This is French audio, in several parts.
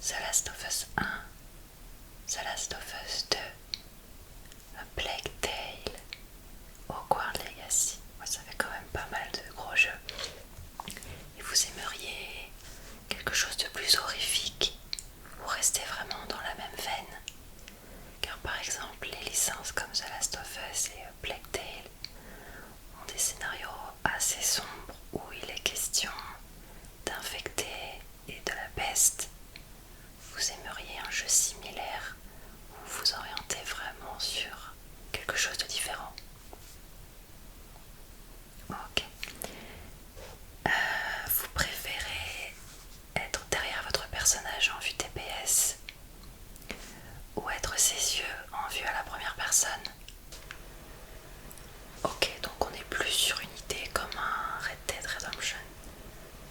The Last of Us 1, The Last of Us 2, A Plague Tale, Hogwarts Legacy. Ouais, ça fait quand même pas mal de gros jeux. Et vous aimeriez quelque chose de plus horrifique ou rester vraiment dans la même veine? Car par exemple, les licences comme The Last of Us et Plague Tale ont des scénarios assez sombres où il est question d'infectés et de la peste. Vous aimeriez un jeu similaire ou vous orientez vraiment sur quelque chose de différent? Ok. Vous préférez être derrière votre personnage en vue TPS ou être ses yeux en vue à la première personne? Ok, donc on est plus sur une idée comme un Red Dead Redemption.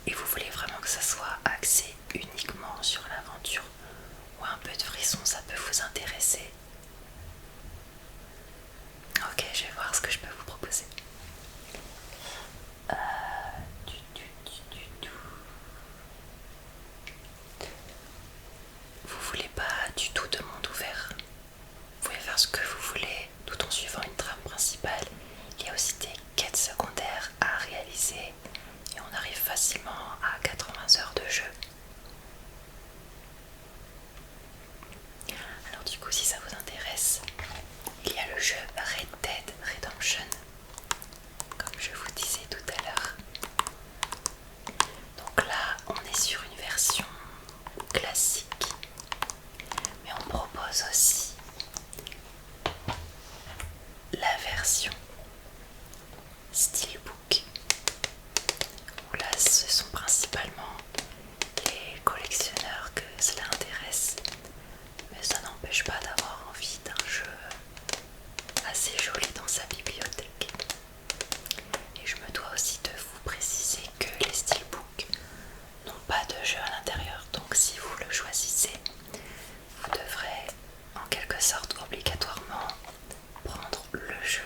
Et vous voulez vraiment que ça soit axé uniquement sur l'aventure ou un peu de frisson, ça peut vous intéresser? Ok, je vais voir ce que je peux vous proposer. Euh, Vous voulez pas du tout de monde ouvert? Vous pouvez faire ce que vous voulez tout en suivant une trame principale. Il y a aussi des quêtes secondaires à réaliser et on arrive facilement à 80 heures de jeu. Alors du coup, si ça vous intéresse, il y a le jeu Red Dead Redemption, comme je vous disais tout à l'heure. Donc là, on est sur une version classique, mais on propose aussi la version Steelbook, où là ce sont principalement les collectionneurs que cela intéresse, mais ça n'empêche pas d'avoir envie d'un jeu assez joli dans sa bibliothèque. Et je me dois aussi de vous préciser que les Steelbooks n'ont pas de jeu à l'intérieur, donc si vous le choisissez, vous devrez en quelque sorte obligatoirement prendre le jeu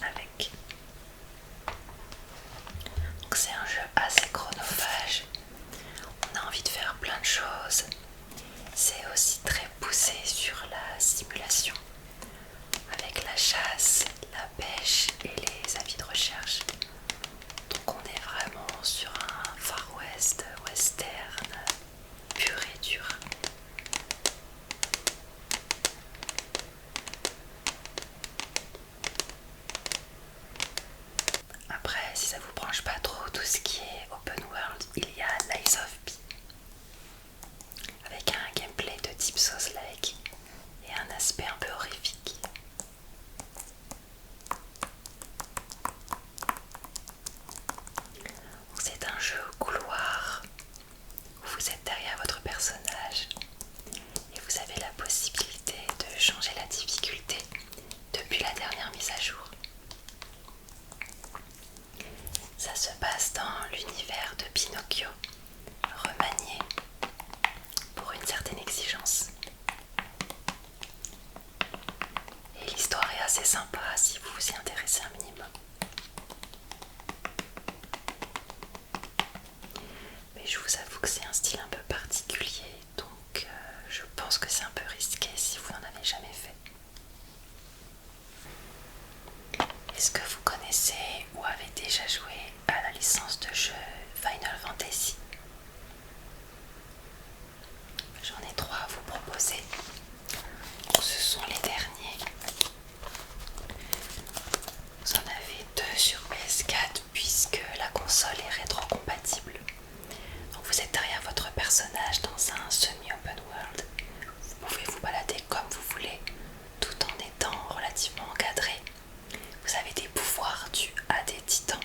avec. Donc c'est un jeu assez chronophage, on a envie de faire plein de choses, c'est aussi très poussé sur la simulation avec la chasse, la pêche et les avis de recherche. Donc on est vraiment sur un Far West western pur et dur. Après, si ça vous branche pas trop tout ce qui est open world, il y a Lies of P avec un gameplay de type Souls-like et un aspect un peu horrifique. C'est un jeu au couloir où vous êtes derrière votre personnage et vous avez la possibilité de changer la difficulté depuis la dernière mise à jour. Ça se passe dans l'univers de Pinocchio, remanié pour une certaine exigence. Et l'histoire est assez sympa si vous vous y intéressez un minimum. Mais je vous avoue que c'est un style un peu particulier, donc je pense que c'est un peu risqué si vous n'en avez jamais fait. Est-ce que vous connaissez ou avez déjà joué à la licence de jeu Final Fantasy? J'en ai 3 à vous proposer. Ce sont les derniers. Vous en avez 2 sur PS4 puisque la console est rétrocompatible. Donc vous êtes derrière votre personnage dans un semi-open world. Vous pouvez vous balader comme vous voulez tout en étant relativement encadré. Vous avez des pouvoirs dus à des titans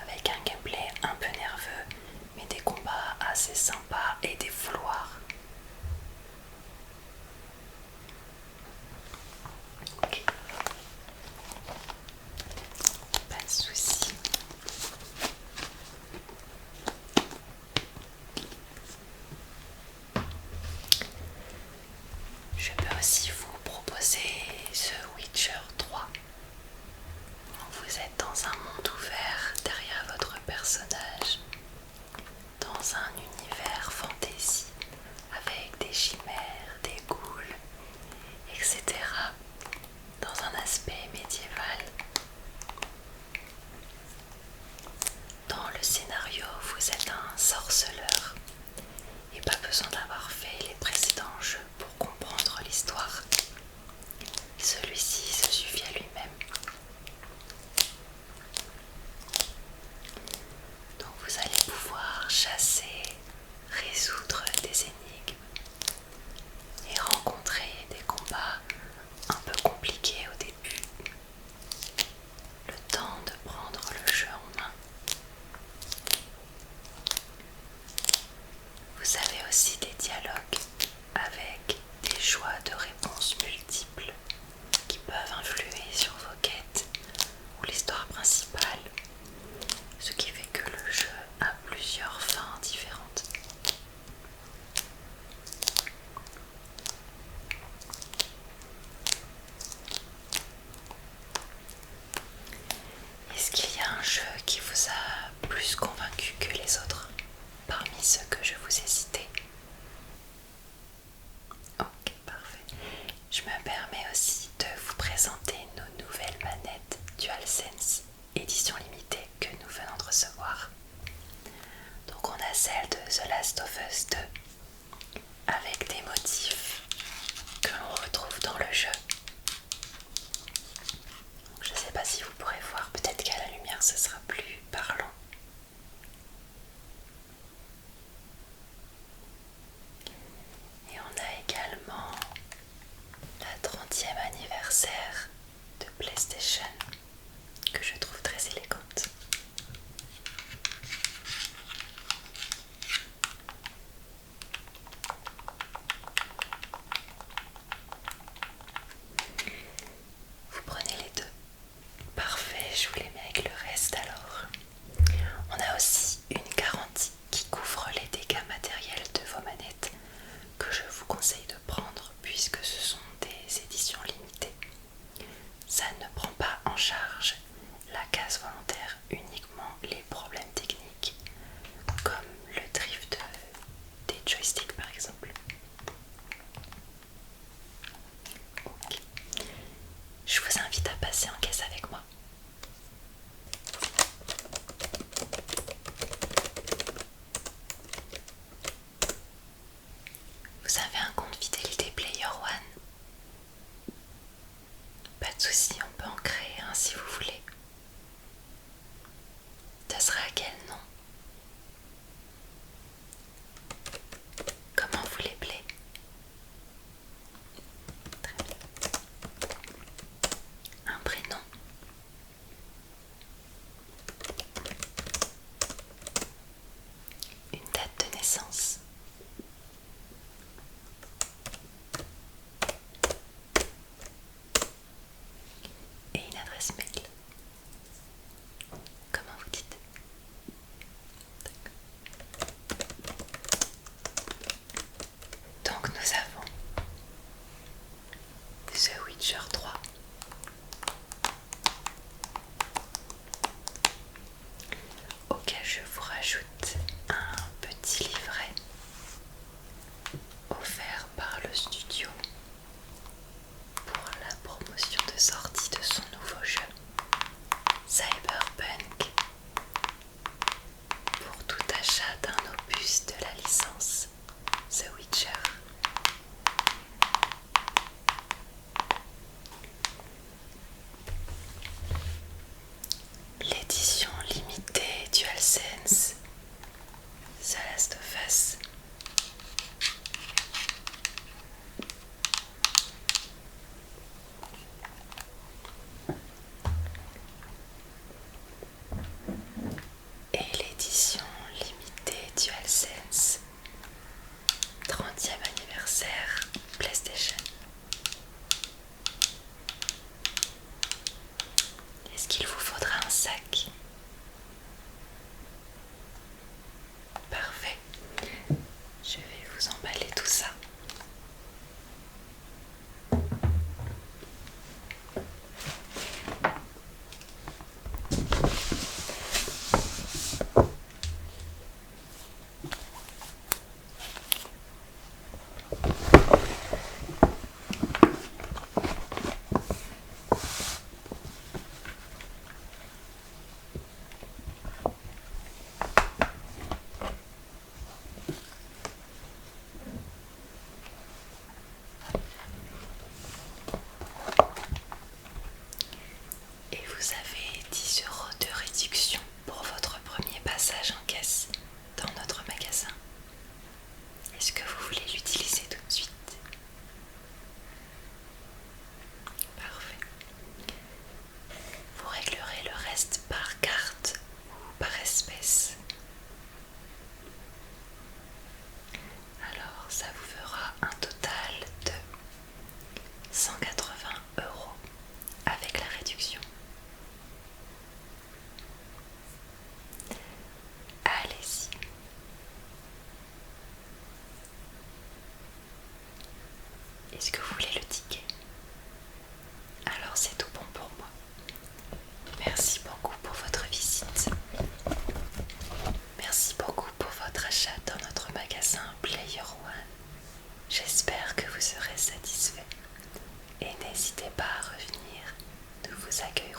avec un gameplay un peu nerveux mais des combats assez sympas et des fouloirs. Ok. Pas de soucis. Je peux aussi vous proposer The Witcher 3. Vous êtes dans un monde ouvert derrière votre personnage, dans un univers fantasy résoudre des énigmes et rencontrer des combats un peu compliqués au début. Le temps de prendre le jeu en main. Vous avez aussi des dialogues avec des choix de réponses multiples qui peuvent influer sur vos quêtes ou l'histoire principale, ce qui fait que le jeu a plusieurs fins différentes. Est-ce qu'il y a un jeu qui vous a plus convaincu que les autres parmi ceux que je vous ai cités? Ok, parfait. Je me permets aussi de vous présenter nos nouvelles manettes DualSense édition limitée que nous venons de recevoir. Donc on a celle de The Last of Us 2 avec des motifs que l'on retrouve dans le jeu. Donc, je ne sais pas si vous pourrez voir, peut-être qu'à la lumière ce sera plus parlant. Et on a également la 30e anniversaire de PlayStation que je trouve très élégante. Vous prenez les deux. Parfait, je vous les mets avec le reste alors. Est-ce que vous voulez le ticket? Alors c'est tout bon pour moi. Merci beaucoup pour votre visite. Merci beaucoup pour votre achat dans notre magasin Player One. J'espère que vous serez satisfait. Et n'hésitez pas à revenir. Nous vous accueillerons